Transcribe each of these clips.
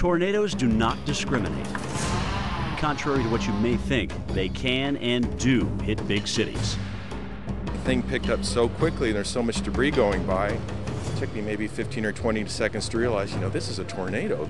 Tornadoes do not discriminate. Contrary to what you may think, they can and do hit big cities. The thing picked up so quickly and there's so much debris going by. It took me maybe 15 or 20 seconds to realize, this is a tornado.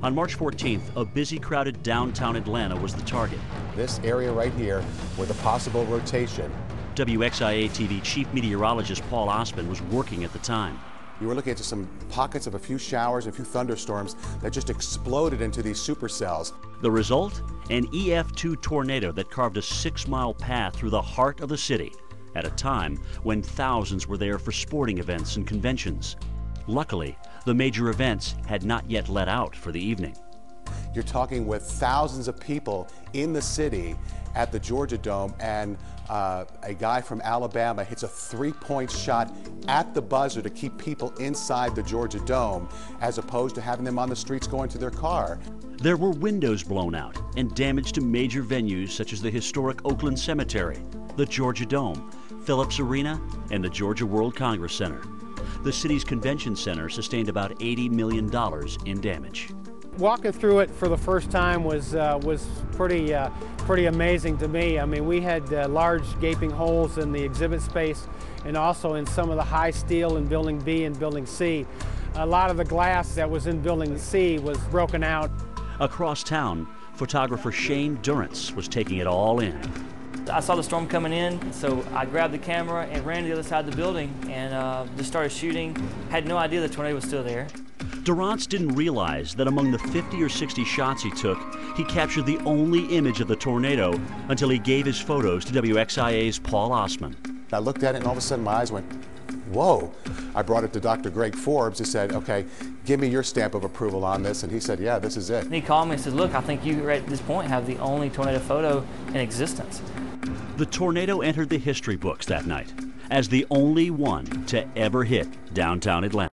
On March 14th, a busy, crowded downtown Atlanta was the target. This area right here with a possible rotation. WXIA-TV chief meteorologist Paul Osman was working at the time. You were looking at some pockets of a few showers, a few thunderstorms that just exploded into these supercells. The result? An EF2 tornado that carved a 6-mile path through the heart of the city at a time when thousands were there for sporting events and conventions. Luckily, the major events had not yet let out for the evening. You're talking with thousands of people in the city at the Georgia Dome, and a guy from Alabama hits a 3-point shot at the buzzer to keep people inside the Georgia Dome, as opposed to having them on the streets going to their car. There were windows blown out and damage to major venues such as the historic Oakland Cemetery, the Georgia Dome, Phillips Arena, and the Georgia World Congress Center. The city's convention center sustained about $80 million in damage. Walking through it for the first time was pretty amazing to me. I mean, we had large gaping holes in the exhibit space and also in some of the high steel in Building B and Building C. A lot of the glass that was in Building C was broken out. Across town, photographer Shane Durrance was taking it all in. I saw the storm coming in, so I grabbed the camera and ran to the other side of the building and just started shooting. Had no idea the tornado was still there. Durrance didn't realize that among the 50 or 60 shots he took, he captured the only image of the tornado until he gave his photos to WXIA's Paul Osman. I looked at it and all of a sudden my eyes went, whoa. I brought it to Dr. Greg Forbes, who said, okay, give me your stamp of approval on this. And he said, yeah, this is it. And he called me and said, look, I think you right at this point have the only tornado photo in existence. The tornado entered the history books that night as the only one to ever hit downtown Atlanta.